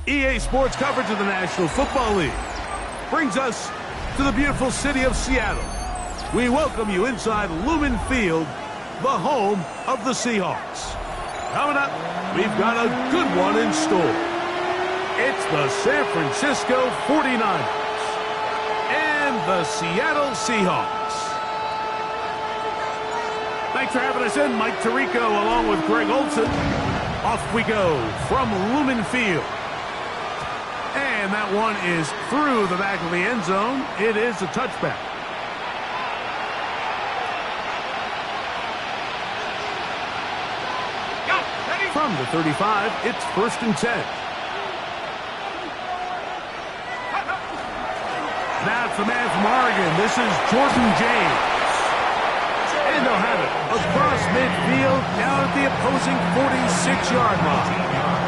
EA Sports coverage of the National Football League brings us to the beautiful city of Seattle. We welcome you inside Lumen Field, the home of the Seahawks. Coming up, we've got a good one in store. It's the San Francisco 49ers and the Seattle Seahawks. Thanks for having us in. Mike Tirico along with Greg Olson. Off we go from Lumen Field. And that one is through the back of the end zone. It is a touchback. From the 35, it's 1st and 10. Now it's the man from Oregon. This is Jordan James. And they'll have it across midfield down at the opposing 46-yard line.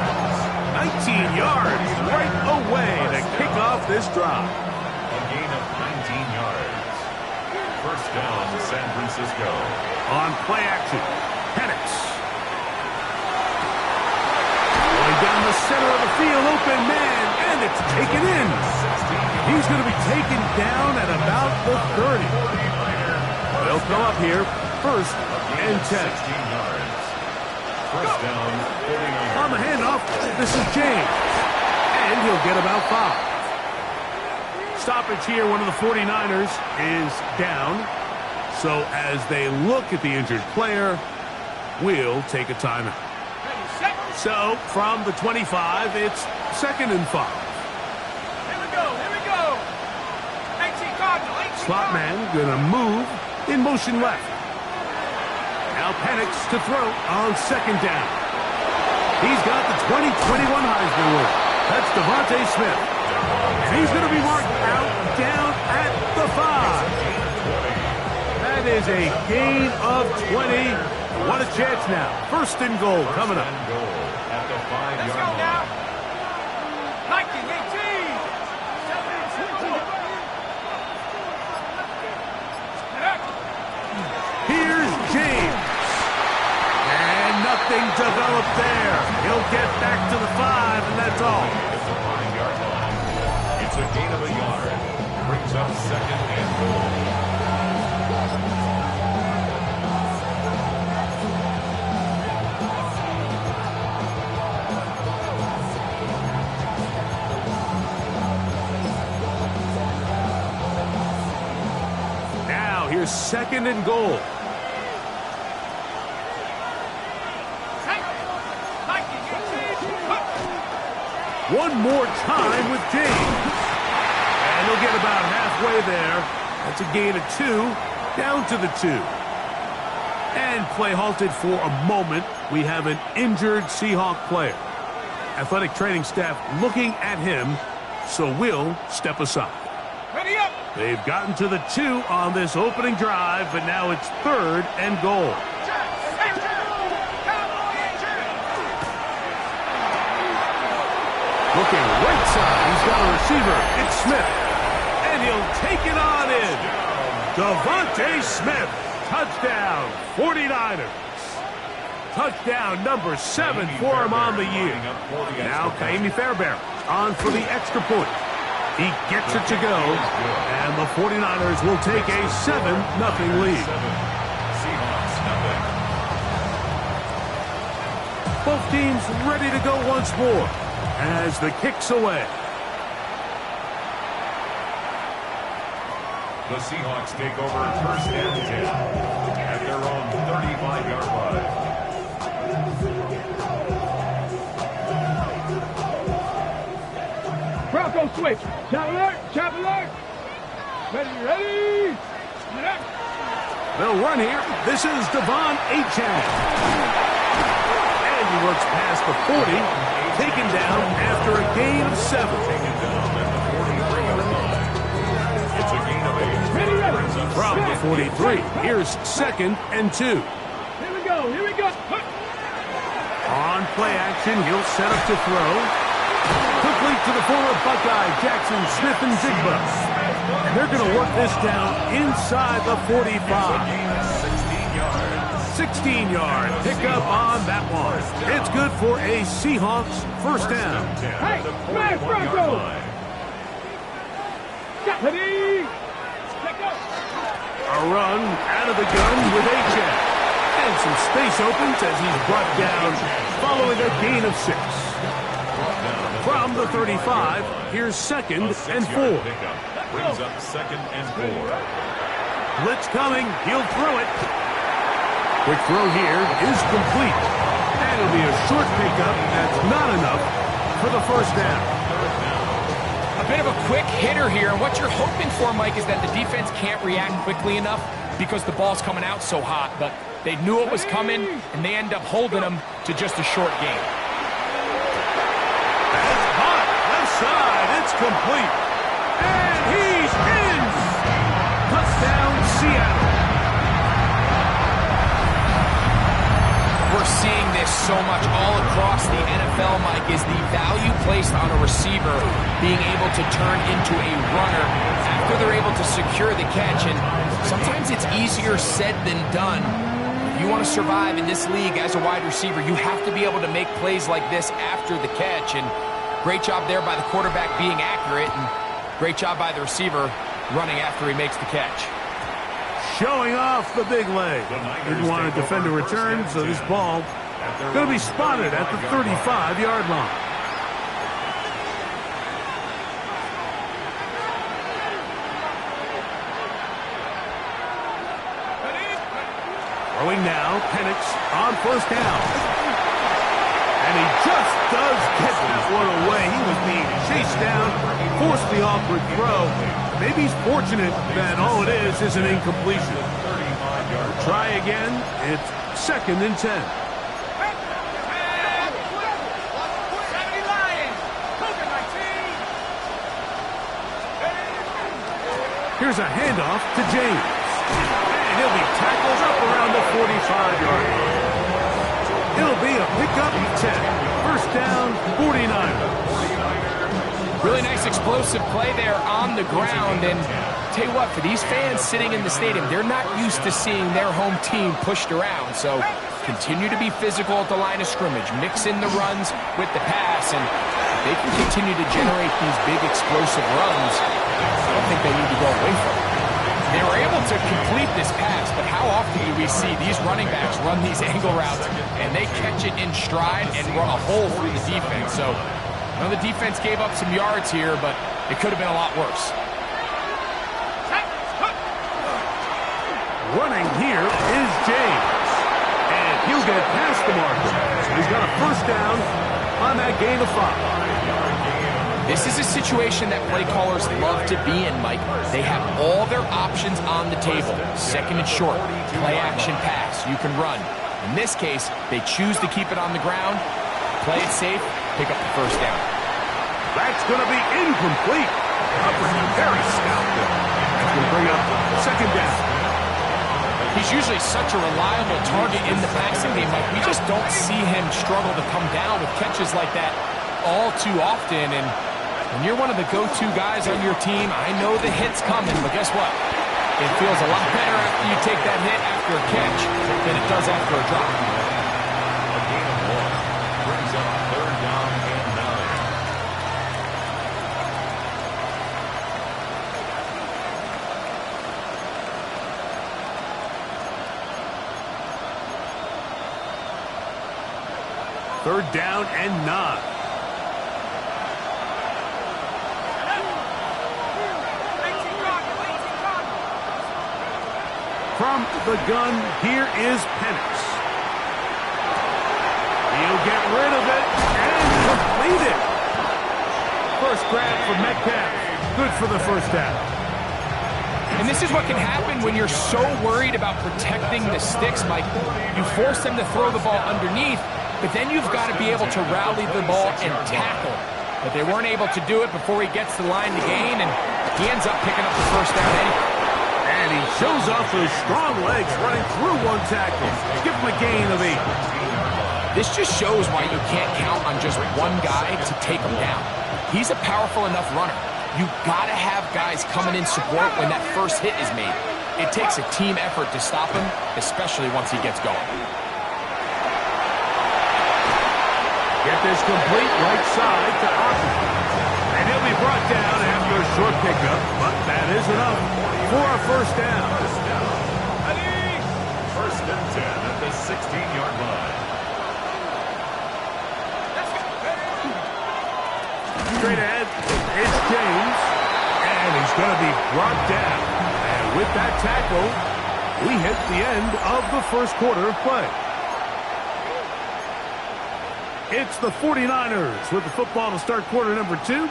19 yards right away to kick off this drive. A gain of 19 yards. First down, San Francisco. On play action, Penix. Going down the center of the field, open man, and it's taken in. He's going to be taken down at about the 30. They'll throw up here, 1st and 10. First down, 49. On the handoff, this is James. And he'll get about 5. Stoppage here, one of the 49ers is down. So as they look at the injured player, we'll take a timeout. So from the 25, it's 2nd and 5. Here we go. 18 Cardinal. Slot man going to move in motion left. Now Penix to throw on 2nd down. He's got the 2021 Heisman winner. That's Devontae Smith. And he's going to be marked out down at the 5. That is a gain of 20. What a chance now. 1st and goal coming up. At the 5-yard Let's go line. now. 19, 18. Here's James. And nothing developed there. He'll get back to the 5, and that's all. At the 5-yard line. It's a gain of a yard. Brings up 2nd and goal. Here's 2nd and goal. One more time with James. And he'll get about halfway there. That's a gain of 2, down to the 2. And play halted for a moment. We have an injured Seahawk player. Athletic training staff looking at him, so we'll step aside. Ready up. They've gotten to the 2 on this opening drive, but now it's 3rd and goal. Looking right side, he's got a receiver. It's Smith. And he'll take it on in. Devontae Smith. Touchdown, 49ers. Touchdown number 7 for him on the year. Now Kaimi Fairbairn on for the extra point. He gets it to go, and the 49ers will take a 7-0 lead. Seahawks, nothing. Both teams ready to go once more as the kick's away. The Seahawks take over 1st and 10 at their own 35-yard line. Bronco switch. Chop alert. Ready. They'll run here. This is Devon Achane. And he works past the 40, taken down after a gain of 7. Taken down at the 43-yard line. It's a gain of 8. From the 43, here's 2nd and 2. Here we go. On play action, he'll set up to throw. Quickly to the former Buckeye, Jackson Smith and Jigba. And they're going to work this down inside the 45. Gain of 16 yards. 16-yard pickup on that one. It's good for a Seahawks first down. Hey, smash, Bronco! Ready? Let go! A run out of the gun with A-Check. And some space opens as he's brought down following a gain of 6. From the 35, here's 2nd and 4. Brings up 2nd and 4. Blitz coming. He'll throw it. Quick throw here is complete. And it'll be a short pickup. That's not enough for the first down. A bit of a quick hitter here, and what you're hoping for, Mike, is that the defense can't react quickly enough because the ball's coming out so hot, but they knew it was coming, and they end up holding them to just a short game. That's hot. Left side. It's complete. And he's in. Touchdown, Seattle. We're seeing this so much all across the NFL, Mike, is the value placed on a receiver being able to turn into a runner after they're able to secure the catch. And sometimes it's easier said than done. If you want to survive in this league as a wide receiver, you have to be able to make plays like this after the catch. And great job there by the quarterback being accurate, and great job by the receiver running after he makes the catch. Showing off the big leg. Didn't want to defend a return, so this ball going to be spotted at the 35-yard line. Throwing now, Penix on first down. And he just does get that one away. He was being chased down, forced the awkward throw. Maybe he's fortunate that all it is an incompletion. Try again. It's 2nd and 10. Here's a handoff to James. And he'll be tackled up around the 45-yard line. It'll be a pickup of 10. First down, 49ers. Really nice explosive play there on the ground, and tell you what, for these fans sitting in the stadium, they're not used to seeing their home team pushed around, so continue to be physical at the line of scrimmage, mix in the runs with the pass, and if they can continue to generate these big explosive runs, I don't think they need to go away from it. They were able to complete this pass, but how often do we see these running backs run these angle routes and they catch it in stride and run a hole through the defense? So I know the defense gave up some yards here, but it could have been a lot worse. Running here is James. And he'll get past the marker. So he's got a first down on that gain of 5. This is a situation that play callers love to be in, Mike. They have all their options on the table. 2nd and short, play action pass. You can run. In this case, they choose to keep it on the ground, play it safe, pick up the first down. That's going to be incomplete. Very stout there. That's going to bring up 2nd down. He's usually such a reliable target in the passing game, Mike. We just don't see him struggle to come down with catches like that all too often. And when you're one of the go-to guys on your team, I know the hit's coming, but guess what? It feels a lot better after you take that hit after a catch than it does after a drop. A gain of 1 brings up 3rd down and 9. 3rd down and 9. From the gun, here is Penix. He'll get rid of it and complete it. First grab for Metcalf. Good for the first down. And this is what can happen when you're so worried about protecting the sticks, Mike. You force them to throw the ball underneath, but then you've got to be able to rally the ball and tackle. But they weren't able to do it before he gets the line to gain, and he ends up picking up the first down anyway. And he shows off those strong legs running through one tackle. Give him a gain of 8. This just shows why you can't count on just one guy to take him down. He's a powerful enough runner. You've got to have guys coming in support when that first hit is made. It takes a team effort to stop him, especially once he gets going. Get this complete right side to Austin. And he'll be brought down after a short pickup, but that is enough for a first down. First and 10 at the 16-yard line. Straight ahead, it's James, and he's going to be brought down. And with that tackle, we hit the end of the first quarter of play. It's the 49ers with the football to start quarter number 2.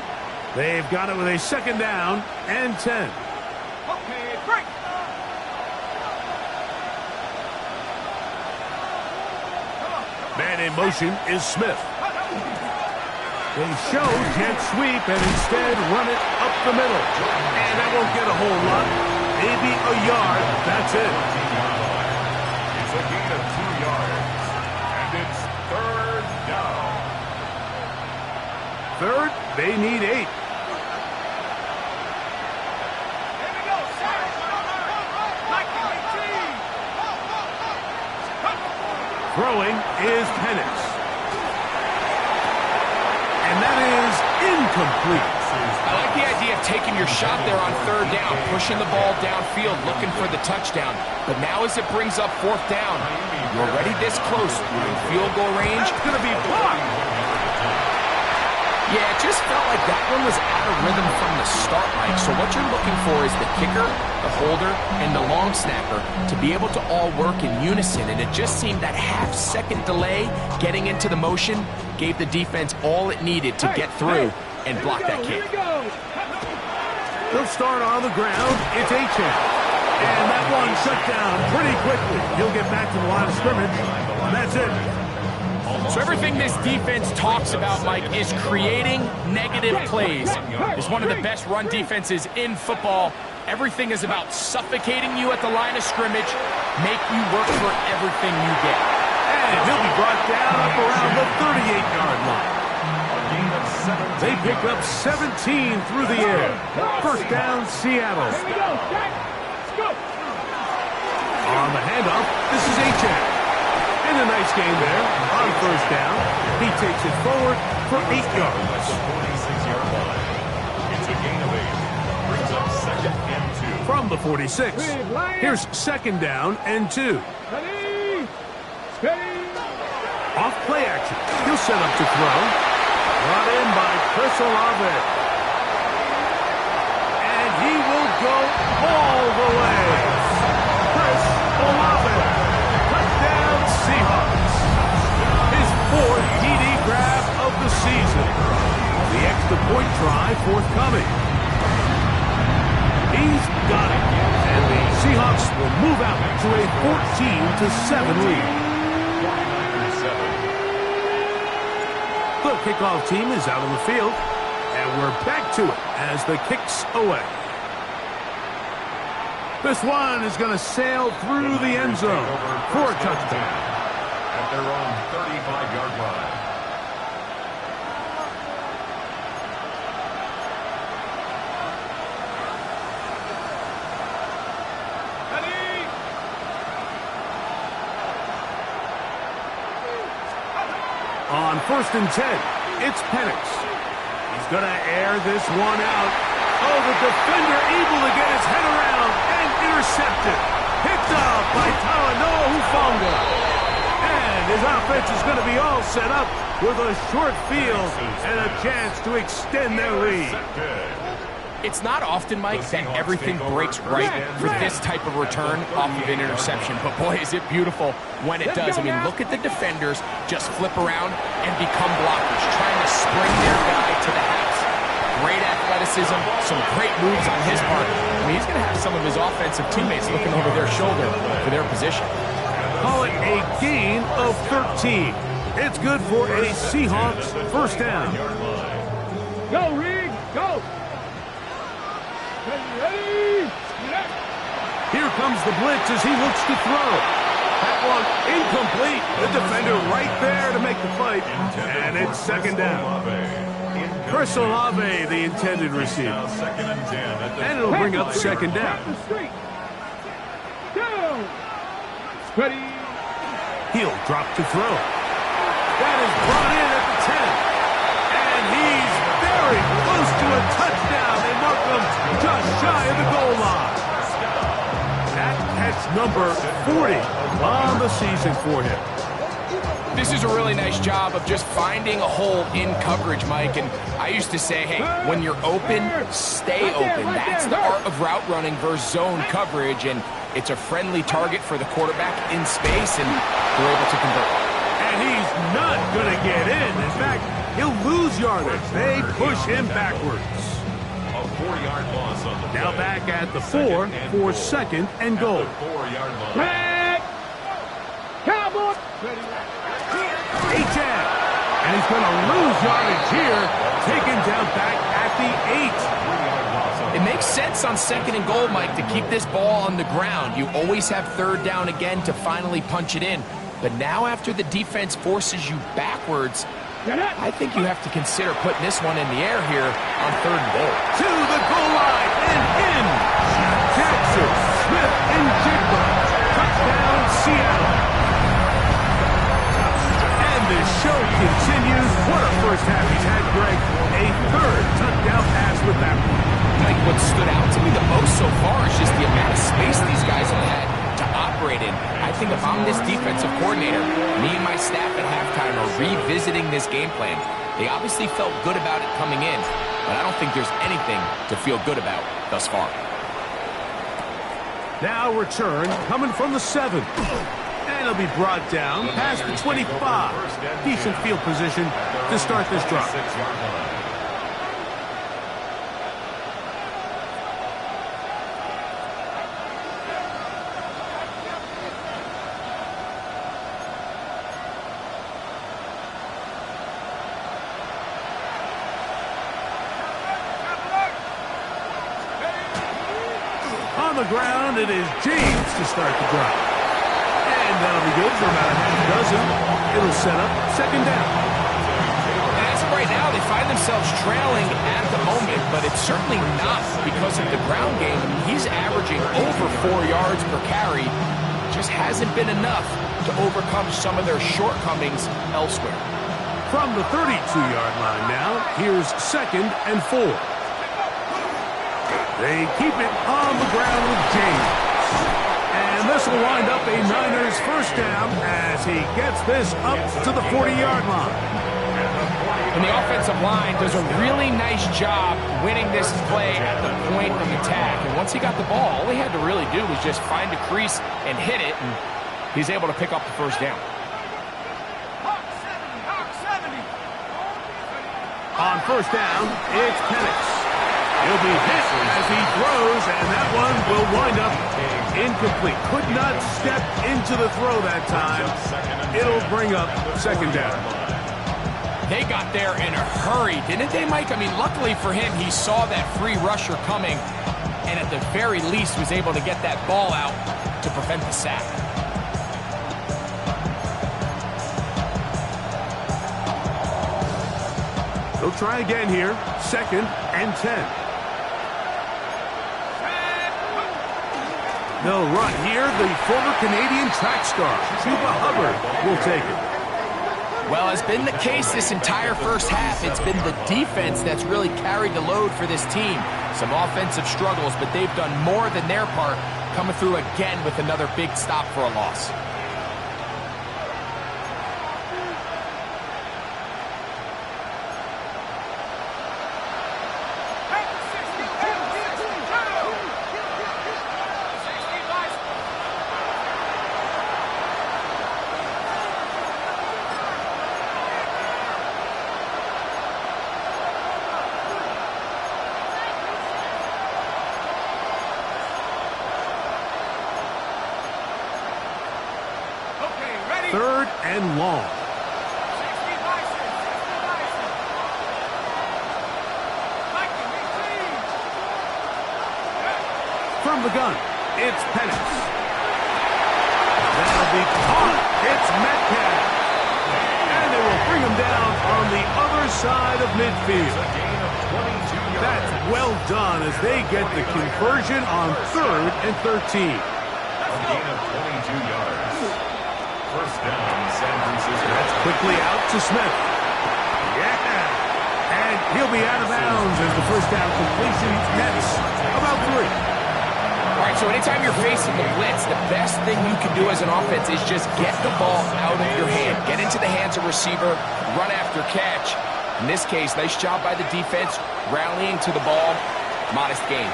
They've got it with a second down and 10. Okay, break. Man in motion is Smith. They show jet sweep and instead run it up the middle. And that won't get a whole lot. Maybe a yard. That's it. It's a gain of 2 yards. And it's third down. Third, they need 8. Throwing is Penix. And that is incomplete. I like the idea of taking your shot there on third down, pushing the ball downfield, looking for the touchdown. But now as it brings up fourth down, you're already this close within field goal range. It's going to be blocked. Yeah, it just felt like that one was out of rhythm from the start, Mike. So what you're looking for is the kicker, the holder, and the long snapper to be able to all work in unison. And it just seemed that half-second delay getting into the motion gave the defense all it needed to get through and block that kick. They'll start on the ground. It's Achane. And that one shut down pretty quickly. He'll get back to the line of scrimmage. And that's it. So everything this defense talks about, Mike, is creating negative plays. It's one of the best run defenses in football. Everything is about suffocating you at the line of scrimmage, make you work for everything you get. And he'll be brought down up around the 38-yard line. They pick up 17 through the air. First down, Seattle. Here we go, Jack. Let's go. On the handoff, this is Achane. And a nice game there on first down. He takes it forward for 8 yards. 46-yard line. It's a gain of 8. Brings up second and 2. From the 46. Here's second down and 2. Ready, steady. Off play action. He'll set up to throw. Brought in by Chris Olave. And he will go all the way. Chris Olave. Touchdown Seahawks. His 4th TD grab of the season. The extra point try forthcoming. He's got it. And the Seahawks will move out to a 14-7 lead. The kickoff team is out on the field, and we're back to it as the kick's away. This one is going to sail through the end zone for a touchdown. At their own 35-yard line. On first and 10, it's Penix. He's going to air this one out. Oh, the defender able to get his head around and intercepted. Picked up by Talanoa Hufanga. And his offense is going to be all set up with a short field and a chance to extend their lead. It's not often, Mike, that everything breaks right for this type of return off of an interception. But, boy, is it beautiful when it does. I mean, look at the defenders just flip around and become blockers, trying to spring their guy to the house. Great athleticism, some great moves on his part. I mean, he's going to have some of his offensive teammates looking over their shoulder for their position. Call it a gain of 13. It's good for a Seahawks first down. Go, Reed, go. Ready? Here comes the blitz as he looks to throw. That one incomplete. The defender right there to make the fight. And it's second down. Chris Olave, the intended receiver. And it'll bring up second down. Ready. He'll drop to throw. That is brought in at the 10. And he's very close to a touchdown. They mark him just shy of the goal line. That catch number 40 on the season for him. This is a really nice job of just finding a hole in coverage, Mike. And I used to say, hey, when you're open, stay open. That's the art of route running versus zone coverage. And it's a friendly target for the quarterback in space, and they're able to convert. And he's not going to get in. In fact, he'll lose yardage. They push him backwards. A 4-yard loss on the play. Now back at the 4 for second and goal. 4-yard line. Flag. Cowboy. H-N. And he's going to lose yardage here. Taken down back at the 8. It makes sense on second and goal, Mike, to keep this ball on the ground. You always have third down again to finally punch it in. But now after the defense forces you backwards, I think you have to consider putting this one in the air here on third and goal. To the goal line and in. Jackson, Smith, and Jigba. Touchdown, Seattle. And the show continues. What a first half he's had, Greg. A third touchdown pass with that one. Like, what stood out to me the most so far is just the amount of space these guys have had to operate in. I think if I'm this defensive coordinator, me and my staff at halftime are revisiting this game plan. They obviously felt good about it coming in, but I don't think there's anything to feel good about thus far. Now return coming from the 7. And it'll be brought down past the 25. Decent field position to start this drive. On the ground, it is James to start the drive. And that'll be good for about a half dozen. It'll set up second down. And as of right now, they find themselves trailing at the moment, but it's certainly not because of the ground game. I mean, he's averaging over 4 yards per carry. Just hasn't been enough to overcome some of their shortcomings elsewhere. From the 32-yard line now, here's second and 4. They keep it on the ground with James. And this will wind up a Niners first down as he gets this up to the 40-yard line. And the offensive line does a really nice job winning this play at the point of attack. And once he got the ball, all he had to really do was just find a crease and hit it, and he's able to pick up the first down. On first down, it's Penix. He'll be hit as he throws, and that one will wind up incomplete. Could not step into the throw that time. It'll bring up second down. They got there in a hurry, didn't they, Mike? I mean, luckily for him, he saw that free rusher coming, and at the very least was able to get that ball out to prevent the sack. They'll try again here. Second and 10. They'll run here. The former Canadian track star, Chuba Hubbard, will take it. Well, as been the case this entire first half, it's been the defense that's really carried the load for this team. Some offensive struggles, but they've done more than their part, coming through again with another big stop for a loss. Third and long. From the gun, it's Penix. That'll be caught. It's Metcalf. And they will bring him down on the other side of midfield. That's well done as they get the conversion on 3rd and 13. gain of 22 yards. First down, San Francisco. That's quickly out to Smith. Yeah. And he'll be out of bounds as the first down completion nets about 3. All right, so anytime you're facing the blitz, the best thing you can do as an offense is just get the ball out of your hand. Get into the hands of receiver, run after catch. In this case, nice job by the defense, rallying to the ball. Modest gain.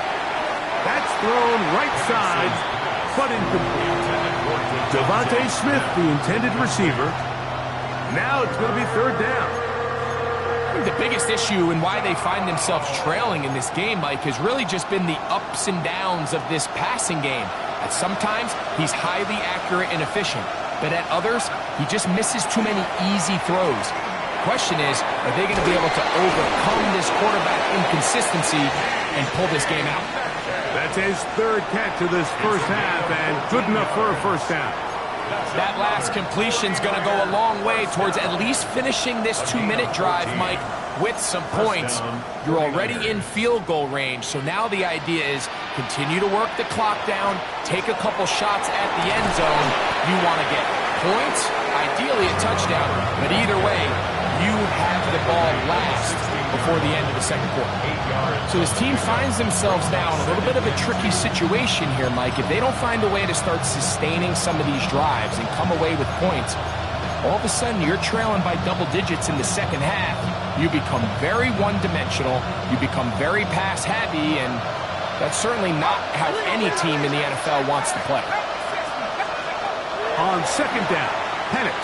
That's thrown right side, but incomplete. Devontae Smith, the intended receiver. Now it's going to be third down. The biggest issue and why they find themselves trailing in this game, Mike, has really just been the ups and downs of this passing game. At sometimes, he's highly accurate and efficient, but at others, he just misses too many easy throws. The question is, are they going to be able to overcome this quarterback inconsistency and pull this game out? That's his third catch of this first half, and good enough for a first down. That last completion's going to go a long way towards at least finishing this 2-minute drive, Mike, with some points. You're already in field goal range, so now the idea is continue to work the clock down, take a couple shots at the end zone. You want to get points, ideally a touchdown, but either way, you have the ball last before the end of the second quarter. So his team finds themselves now in a little bit of a tricky situation here, Mike. If they don't find a way to start sustaining some of these drives and come away with points, all of a sudden you're trailing by double digits in the second half. You become very one-dimensional. You become very pass-happy, and that's certainly not how any team in the NFL wants to play. On second down, Penix.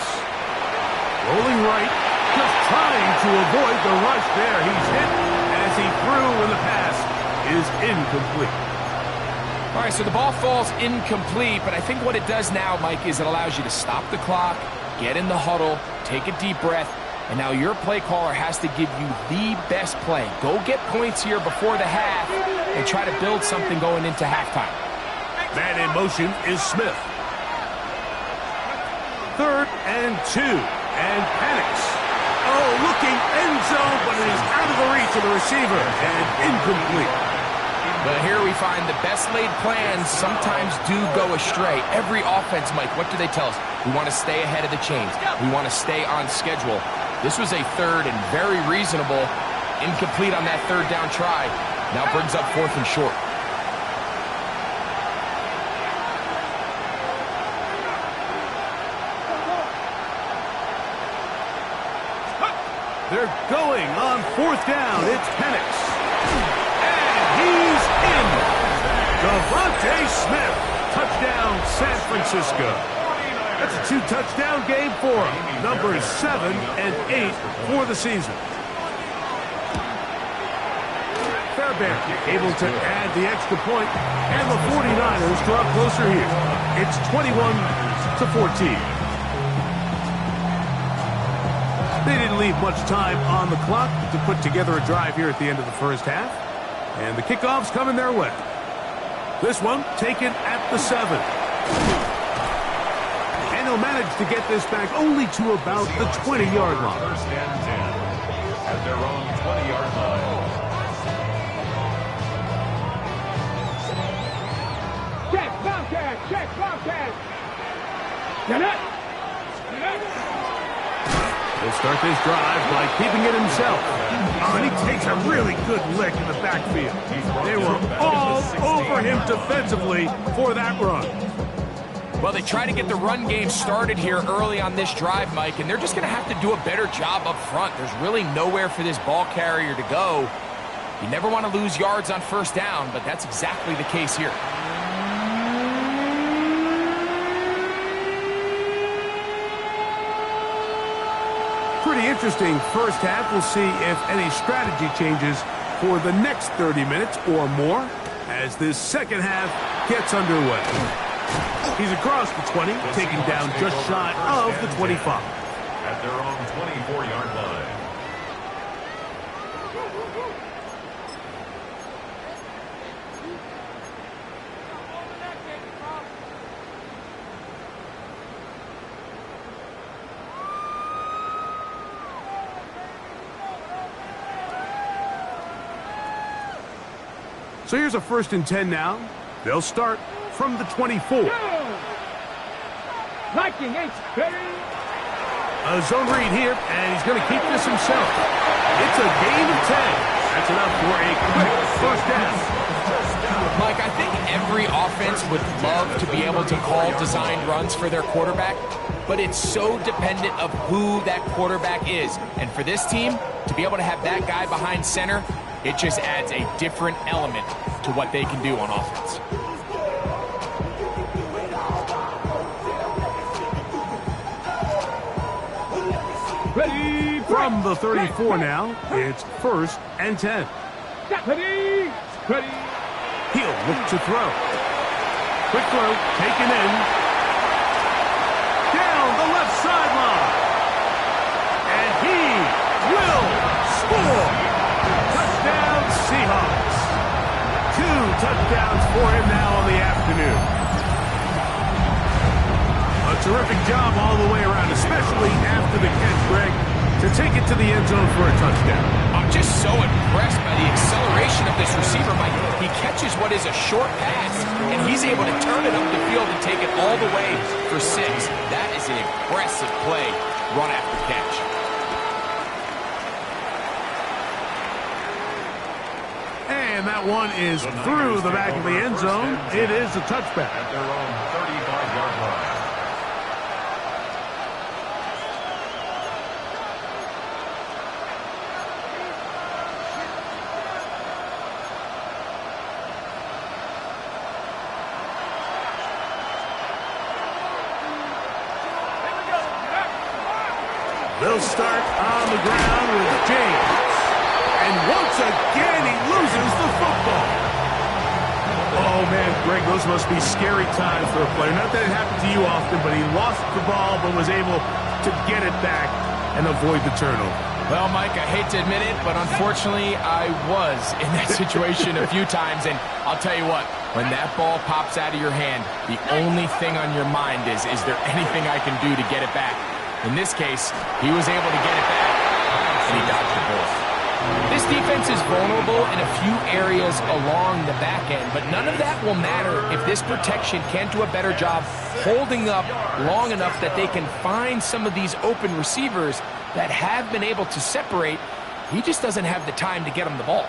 Rolling right, just trying to avoid the rush there. He's hit as he threw, and the pass is incomplete. All right, so the ball falls incomplete, but I think what it does now, Mike, is it allows you to stop the clock, get in the huddle, take a deep breath, and now your play caller has to give you the best play. Go get points here before the half and try to build something going into halftime. Man in motion is Smith. 3rd and 2, and Penix. Oh, looking end zone, but it is out of the reach of the receiver, and incomplete. But here we find the best laid plans sometimes do go astray. Every offense, Mike, what do they tell us? We want to stay ahead of the chains. We want to stay on schedule. This was a third and very reasonable. Incomplete on that third down try. Now brings up 4th and short. They're going on 4th down. It's Penix. And he's in. Devontae Smith. Touchdown, San Francisco. That's a 2-touchdown game for him. Numbers 7 and 8 for the season. Fairbairn able to add the extra point, and the 49ers draw closer here. It's 21-14. They didn't leave much time on the clock to put together a drive here at the end of the first half. And the kickoff's coming their way. This one taken at the 7. And he'll manage to get this back only to about the 20-yard line. First and 10 at their own 20-yard line. Check, Bobcat! Check, Bobcat! Get it! He'll start this drive by keeping it himself. Oh, and he takes a really good lick in the backfield. They were all over him defensively for that run. Well, they try to get the run game started here early on this drive, Mike, and they're just going to have to do a better job up front. There's really nowhere for this ball carrier to go. You never want to lose yards on first down, but that's exactly the case here. Pretty interesting first half. We'll see if any strategy changes for the next 30 minutes or more as this second half gets underway. He's across the 20, taking down just shy of the 25. At their own 24-yard line. So here's a 1st and 10 now. They'll start from the 24. Liking H, baby. A zone read here, and he's going to keep this himself. It's a gain of 10. That's enough for a quick first down. Mike, I think every offense would love to be able to call designed runs for their quarterback, but it's so dependent of who that quarterback is. And for this team, to be able to have that guy behind center, it just adds a different element to what they can do on offense. Ready, From the 34 now, it's 1st and 10. ready, ready. He'll look to throw. Quick throw, taken in. Down the left sideline. And he will score. Touchdown, Seahawks. 2 touchdowns for him now on the afternoon. A terrific job all the way around, especially after the catch, Greg, to take it to the end zone for a touchdown. I'm just so impressed by the acceleration of this receiver, Mike. He catches what is a short pass, and he's able to turn it up the field and take it all the way for 6. That is an impressive play, run after catch. And that one is through the back of the end zone. It is a touchback. At their own 35-yard line. They'll start on the ground with James. And once again, he loses the football. Oh, man, Greg, those must be scary times for a player. Not that it happened to you often, but he lost the ball but was able to get it back and avoid the turnover. Well, Mike, I hate to admit it, but unfortunately, I was in that situation a few times. And I'll tell you what, when that ball pops out of your hand, the only thing on your mind is there anything I can do to get it back? In this case, he was able to get it back, and he dodged the bullet. This defense is vulnerable in a few areas along the back end, but none of that will matter if this protection can't do a better job holding up long enough that they can find some of these open receivers that have been able to separate. He just doesn't have the time to get them the ball.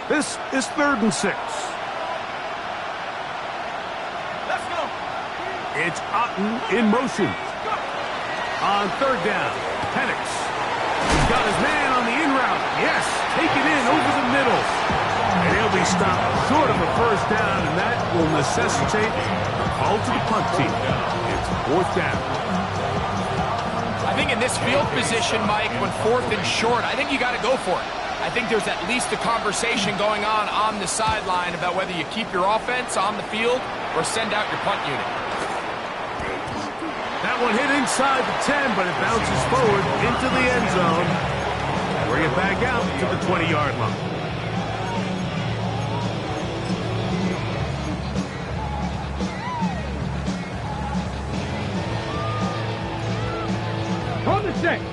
This is 3rd and 6. Let's go. It's Otten in motion. On 3rd down, Penix. He's got his man on the in route. Yes, take it in over the middle. And he'll be stopped short of a first down, and that will necessitate a call to the punt team. It's 4th down. I think in this field position, Mike, when 4th and short, I think you got to go for it. I think there's at least a conversation going on the sideline about whether you keep your offense on the field or send out your punt unit. That one hit inside the 10, but it bounces forward into the end zone. Bring it back out to the 20-yard line. Hold the set.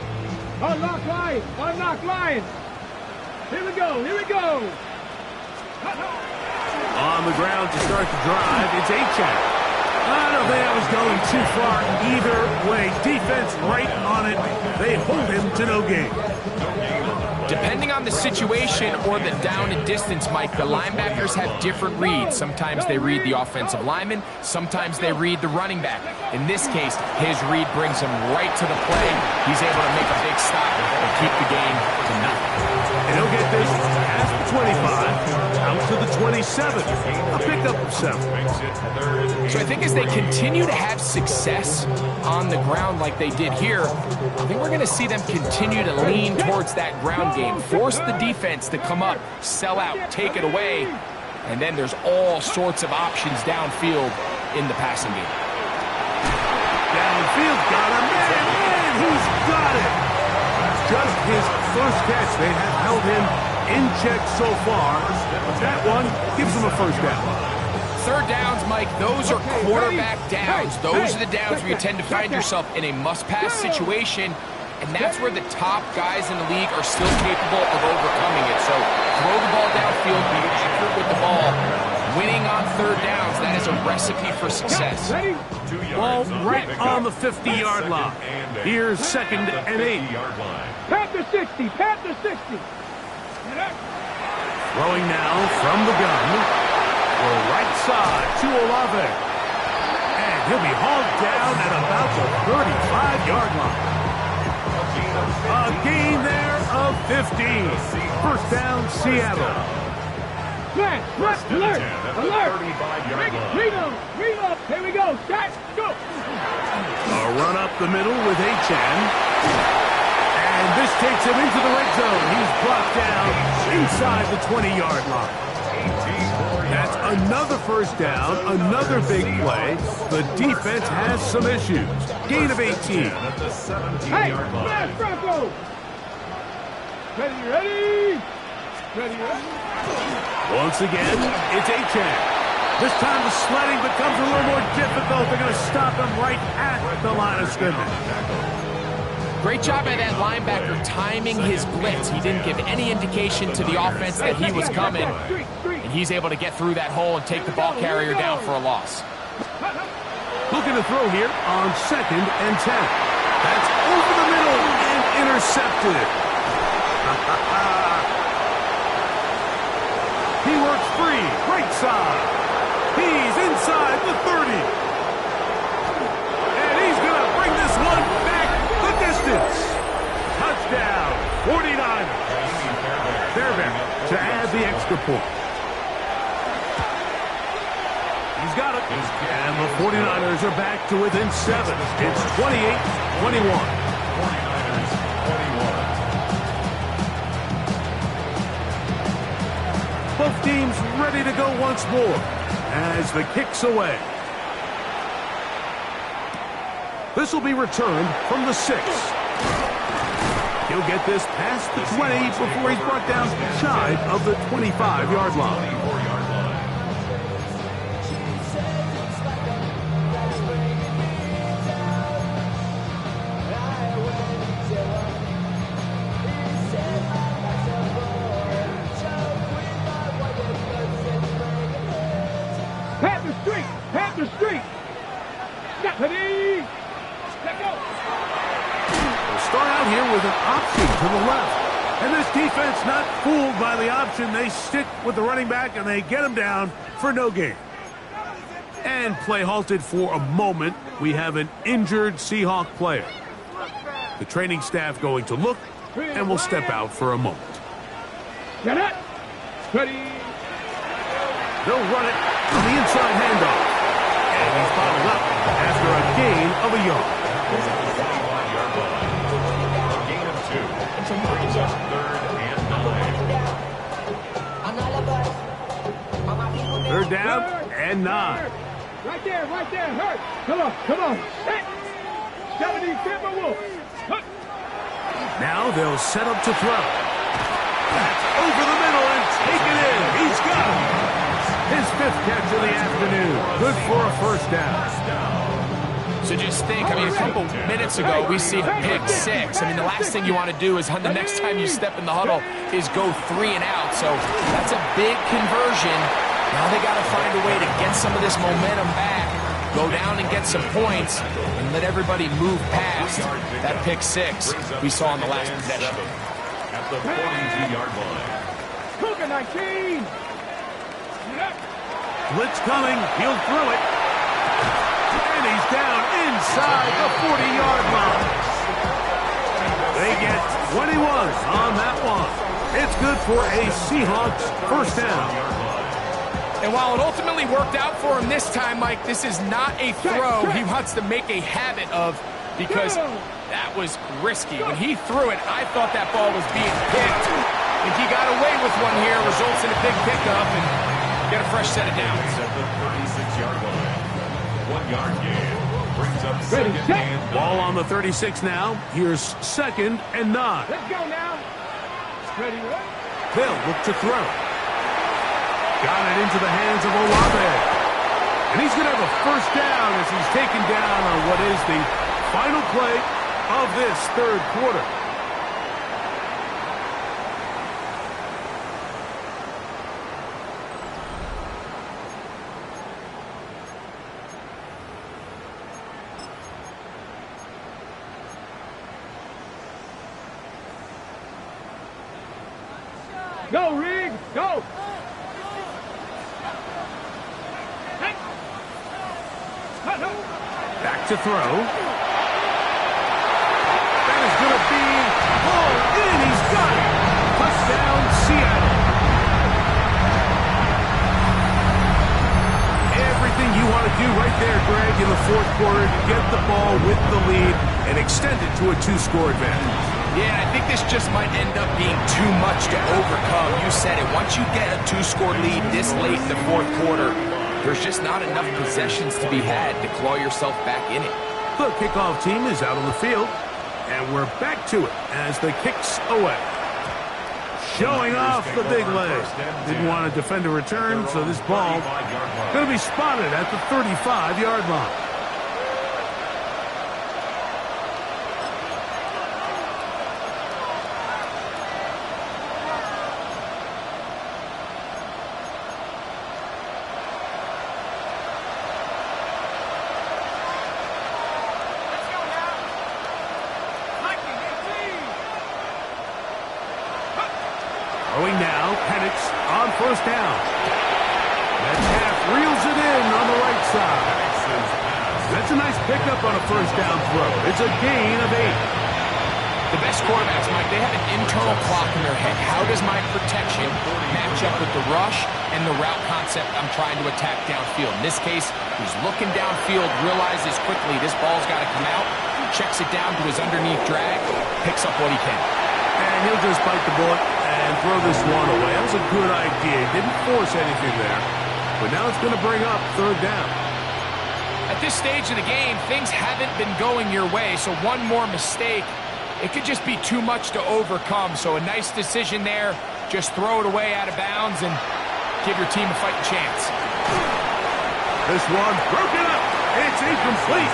Unlock Lions. Unlock Lions. Here we go. Here we go. On the ground to start the drive, it's Achane. I don't think that was going too far either way. Defense right on it. They hold him to no gain. Depending on the situation or the down and distance, Mike, the linebackers have different reads. Sometimes they read the offensive lineman. Sometimes they read the running back. In this case, his read brings him right to the play. He's able to make a big stop and keep the game to nothing. And he'll get this past the 25, out to the 27. A pickup of 7. So I think as they continue to have success on the ground like they did here, I think we're going to see them continue to lean towards that ground game, force the defense to come up, sell out, take it away, and then there's all sorts of options downfield in the passing game. Downfield, got him. Man, he's got it. Just his first catch. They have held him in check so far, but that one gives him a first down. 3rd downs, Mike, those are quarterback downs. Those are the downs where you tend to find yourself in a must-pass situation, and that's where the top guys in the league are still capable of overcoming it. So throw the ball downfield, be accurate with the ball, Winning on third downs, that is a recipe for success. Ready? Ball right on the 50-yard line. Here's 2nd and 8. Panther 60, Panther 60. Throwing now from the gun. For right side to Olave. And he'll be hauled down at about the 35-yard line. A gain there of 15. First down, Seattle. Flash, alert, alert. Reload. Here we go, shot, go. A run up the middle with Achan. And this takes him into the red zone. He's brought down inside the 20-yard line. That's another first down, another big play. The defense has some issues. Gain of 18. Hey, flash, Bronco. Ready. Once again, it's Achan. This time the sledding becomes a little more difficult. They're going to stop him right at the line of scrimmage. Great job by that linebacker timing his blitz. He didn't give any indication to the offense that he was coming, and he's able to get through that hole and take the ball carrier down for a loss. Looking to throw here on 2nd and 10. That's over the middle and intercepted. He works free, right side. He's inside the 30. And he's going to bring this one back the distance. Touchdown, 49ers. Fairbairn to add the extra point. He's got it. And the 49ers are back to within 7. It's 28-21. 49ers 21. Both teams ready to go once more as the kick's away. This will be returned from the 6. He'll get this past the 20 before he's brought down shy of the 25-yard line. Panther Street. Ready. Let go. We'll start out here with an option to the left. And this defense not fooled by the option. They stick with the running back and they get him down for no gain. And play halted for a moment. We have an injured Seahawk player. The training staff going to look and will step out for a moment. Get it. Ready. They'll run it on the inside handoff. And he's bottled up after a gain of a yard. A gain of 2. Brings us 3rd and 9. Third down and 9. Right there, hurt. Come on. Set. 70 Timberwolves. Now they'll set up to throw. That's over the middle and taken in. He's got it. His 5th catch of the afternoon. Good for a first down. So just think, a couple minutes ago, we see a pick 6. The last thing you want to do is the next time you step in the huddle is go 3 and out. So that's a big conversion. Now they got to find a way to get some of this momentum back, go down and get some points, and let everybody move past that pick 6 we saw in the last possession. At the 42-yard line. Cougar 19. Blitz coming. He'll throw it. And he's down inside the 40-yard line. They get 21 on that one. It's good for a Seahawks first down. And while it ultimately worked out for him this time, Mike, this is not a throw he wants to make a habit of because that was risky. When he threw it, I thought that ball was being picked. If he got away with one here, results in a big pickup and get a fresh set of downs. At the 36-yard line. 1-yard gain. Brings up 2nd and 9. Ball on the 36 now. Here's 2nd and 9. Let's go now. Ready. They'll look to throw. Got it into the hands of Olave. And he's going to have a first down as he's taken down on what is the final play of this 3rd quarter. Go, Rig! Go! Hey! Back to throw. That is going to be hauled in. He's got it. Touchdown, Seattle. Everything you want to do right there, Greg, in the fourth quarter to get the ball with the lead and extend it to a 2-score advantage. Yeah, I think this just might end up being too much to overcome. You said it. Once you get a 2-score lead this late in the fourth quarter, there's just not enough possessions to be had to claw yourself back in it. The kickoff team is out on the field, and we're back to it as the kick's away. Showing off the big leg. Didn't want to defend a return, so this ball going to be spotted at the 35-yard line. Throwing now, Penix on first down. Metcalf reels it in on the right side. That's a nice pickup on a first down throw. It's a gain of 8. The best quarterbacks, Mike, they have an internal clock in their head. How does my protection match up with the rush and the route concept I'm trying to attack downfield? In this case, he's looking downfield, realizes quickly this ball's got to come out, checks it down to his underneath drag, picks up what he can. And he'll just bite the bullet and throw this one away. That was a good idea. He didn't force anything there. But now it's going to bring up third down. At this stage of the game, things haven't been going your way, so one more mistake, it could just be too much to overcome. So a nice decision there. Just throw it away out of bounds and give your team a fighting chance. This one broken up. It's incomplete.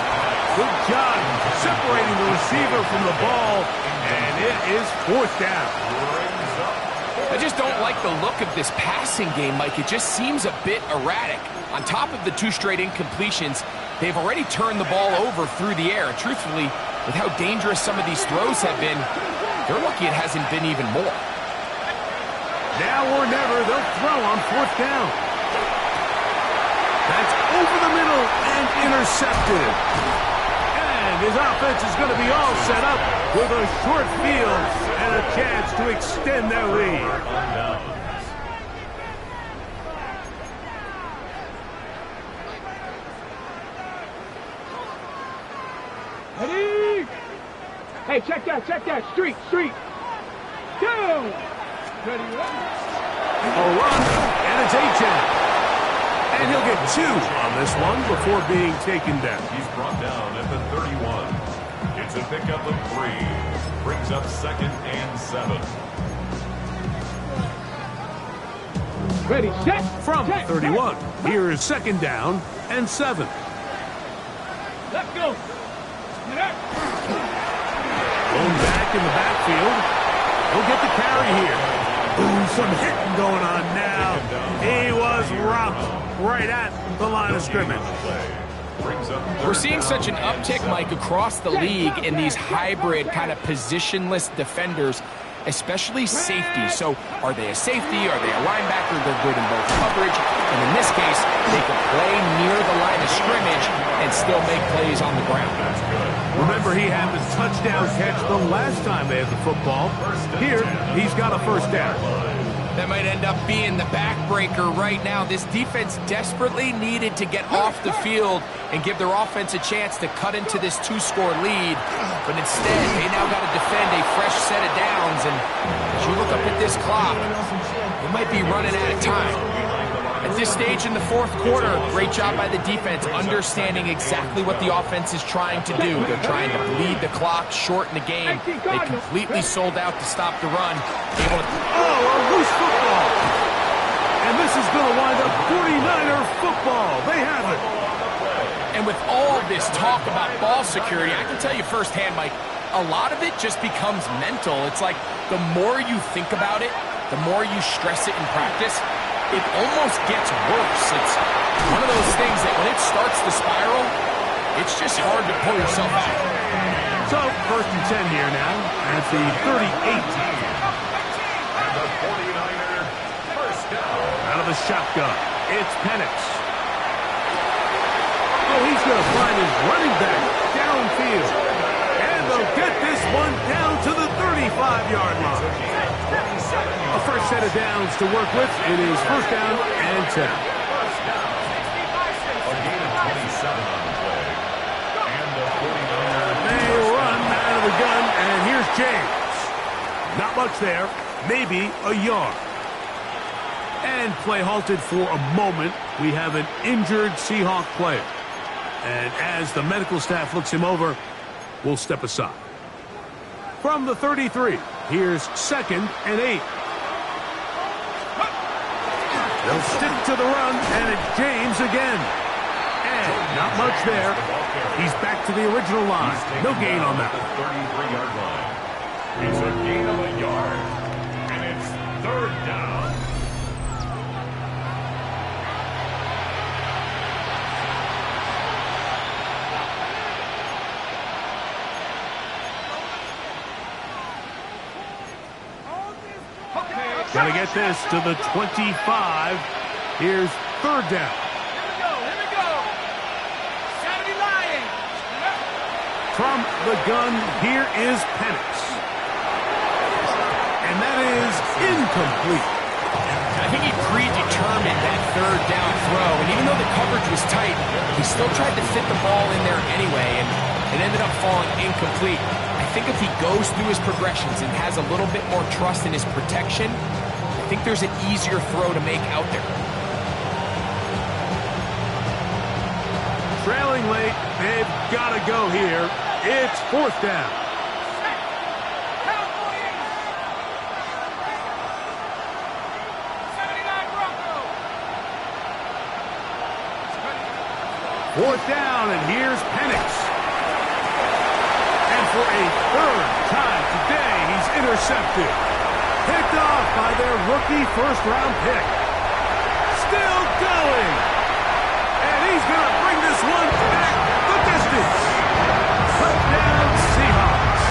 Good job separating the receiver from the ball, and it is fourth down. I just don't like the look of this passing game, Mike. It just seems a bit erratic. On top of the 2 straight incompletions, they've already turned the ball over through the air. Truthfully, with how dangerous some of these throws have been, they're lucky it hasn't been even more. Now or never, they'll throw on fourth down. That's over the middle and intercepted. And his offense is going to be all set up with a short field and a chance to extend their lead. Ready? Hey, check that. Street. Down. Ready, A run, and it's H.M. And he'll get 2 on this one before being taken down. He's brought down at the 31. It's a pickup of 3. Brings up 2nd and 7. Ready, set. From 31, here is 2nd down and 7. Let's go. Going back in the backfield. He'll get the carry here. Ooh, some hitting going on now. He was rocked right at the line of scrimmage. We're seeing such an uptick, Mike, across the league in these hybrid kind of positionless defenders, especially safety. So are they a safety? Are they a linebacker? They're good in both coverage. And in this case, they can play near the line of scrimmage and still make plays on the ground. Remember, he had the touchdown catch the last time they had the football. Here, he's got a first down. That might end up being the backbreaker right now. This defense desperately needed to get off the field and give their offense a chance to cut into this 2-score lead. But instead, they now got to defend a fresh set of downs. And as you look up at this clock, they might be running out of time. At this stage in the fourth quarter, great job by the defense understanding exactly what the offense is trying to do. They're trying to bleed the clock, shorten the game. They completely sold out to stop the run. Able to... Oh, a loose football. And this is going to wind up 49er football. They have it. And with all this talk about ball security, I can tell you firsthand, Mike, a lot of it just becomes mental. It's like the more you think about it, the more you stress it in practice, it almost gets worse. It's one of those things that when it starts to spiral, it's just hard to pull yourself out. So, 1st and 10 here now at the 38. And the 49ers shotgun. It's Penix. Oh, he's going to find his running back downfield. And they'll get this one down to the 35-yard line. A fresh set of downs to work with. It is first down and 10. A gain of 27 on the play. And the 49ers. They run out of the gun, and here's James. Not much there. Maybe a yard. And play halted for a moment. We have an injured Seahawk player. And as the medical staff looks him over, we'll step aside. From the 33, here's 2nd and 8. They'll stick to the run, and it's James again. And not much there. He's back to the original line. No gain on that. 33-yard line. It's a gain of a yard. And it's third down. Gotta get this to the 25. Here's third down. Here we go. Saturday Lion. From the gun, here is Penix. And that is incomplete. I think he predetermined that third down throw, and even though the coverage was tight, he still tried to fit the ball in there anyway, and it ended up falling incomplete. I think if he goes through his progressions and has a little bit more trust in his protection, I think there's an easier throw to make out there. Trailing late, they've got to go here. It's fourth down. Fourth down, and here's Penix. And for a third time today, he's intercepted. Picked off by their rookie first-round pick. Still going. And he's going to bring this one back the distance. Touchdown, Seahawks.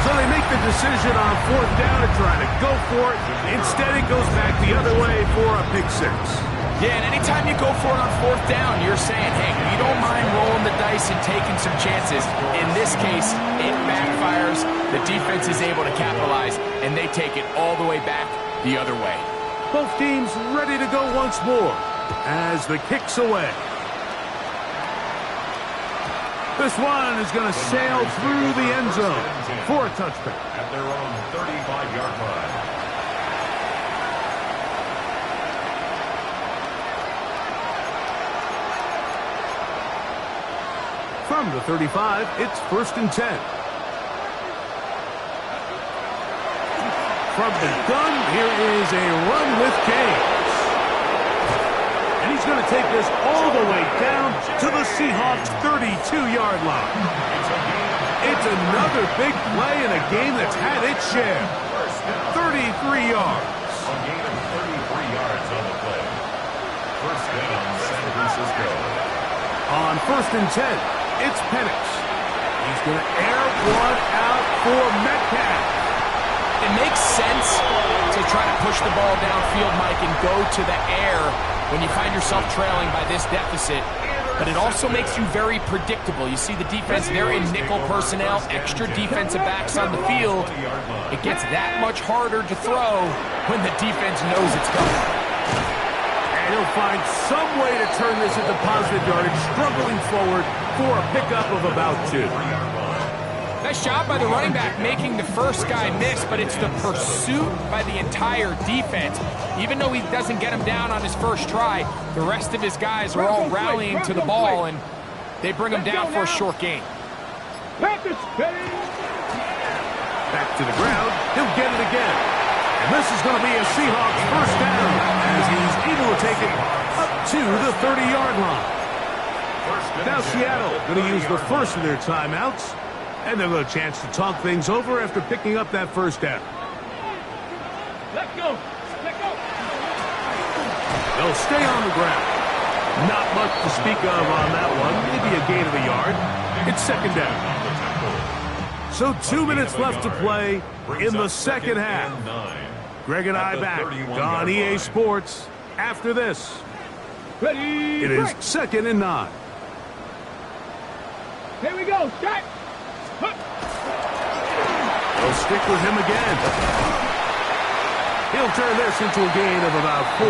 So they make the decision on fourth down to try to go for it. Instead, it goes back the other way for a pick six. Yeah, and anytime you go for it on fourth down, you're saying, hey, we don't mind rolling the dice and taking some chances. In this case, it backfires. The defense is able to capitalize, and they take it all the way back the other way. Both teams ready to go once more as the kick's away. This one is going to sail through the end zone for a touchback. At their own 35-yard line. From the 35, it's first and 10. From the gun, here is a run with James. And he's going to take this all the way down to the Seahawks' 32-yard line. It's another big play in a game that's had its share. 33 yards. A gain of 33 yards on the play. First down, San Francisco. On first and 10, it's Penix. He's going to air one out for Metcalf. It makes sense to try to push the ball downfield, Mike, and go to the air when you find yourself trailing by this deficit. But it also makes you very predictable. You see the defense, they're in nickel personnel, extra defensive backs on the field. It gets that much harder to throw when the defense knows it's coming. And he'll find some way to turn this into positive yardage, struggling forward for a pickup of about 2. Nice job by the running back making the first guy miss, but it's the pursuit by the entire defense. Even though he doesn't get him down on his first try, the rest of his guys are all rallying to the ball, and they bring him down for a short gain. Back to the ground. He'll get it again. And this is going to be a Seahawks first down as he's able to take it up to the 30-yard line. Now Seattle going to use the first of their timeouts, and they'll get a chance to talk things over after picking up that first down. Let go. They'll stay on the ground. Not much to speak of on that one. Maybe a gain of a yard. It's second down. So 2 minutes left to play in the second half. Greg and I back on EA Sports after this. Ready, It is break. 2nd and 9. Here we go, start. They'll stick with him again. He'll turn this into a gain of about 4.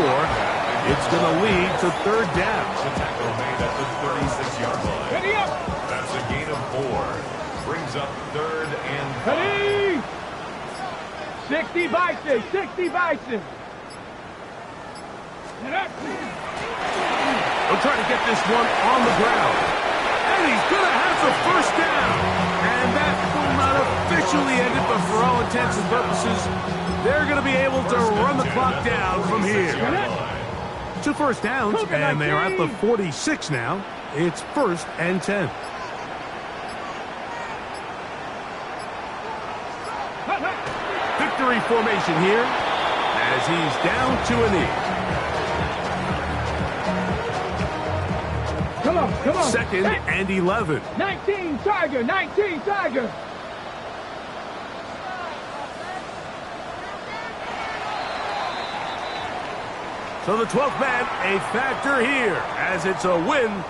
It's going to lead to 3rd down. The tackle made at the 36-yard line. Ready up. That's a gain of 4. Brings up 3rd and 5. Ready. 60 Bison, 60 Bison. Get up. He'll try to get this one on the ground. And he's going to have the 1st down. And that will not officially end it, but for all intents and purposes, they're going to be able to run the clock down from here. 2 first downs, and they're at the 46 now. It's 1st and 10. Victory formation here as he's down to a knee. Come on, come on. 2nd and 11. 19 Tiger, 19 Tiger. So the 12th man, a factor here, as it's a win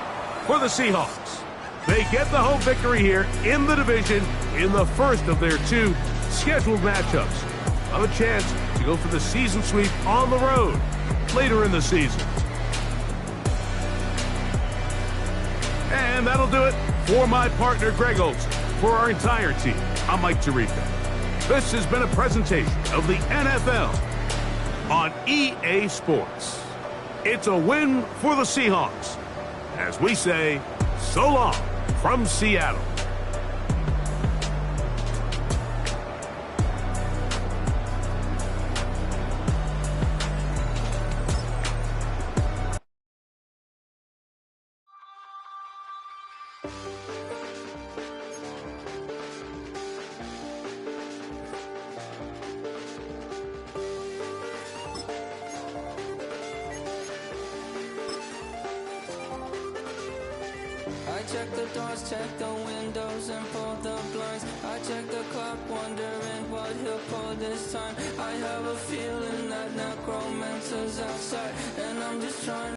for the Seahawks. They get the home victory here in the division in the first of their 2 scheduled matchups. Have a chance to go for the season sweep on the road later in the season. And that'll do it for my partner, Greg Olson. For our entire team, I'm Mike Tirico. This has been a presentation of the NFL on EA Sports. It's a win for the Seahawks, as we say, so long from Seattle. I check the doors, check the windows, and pull the blinds. I check the clock, wondering what he'll pull this time. I have a feeling that necromancer's outside, and I'm just trying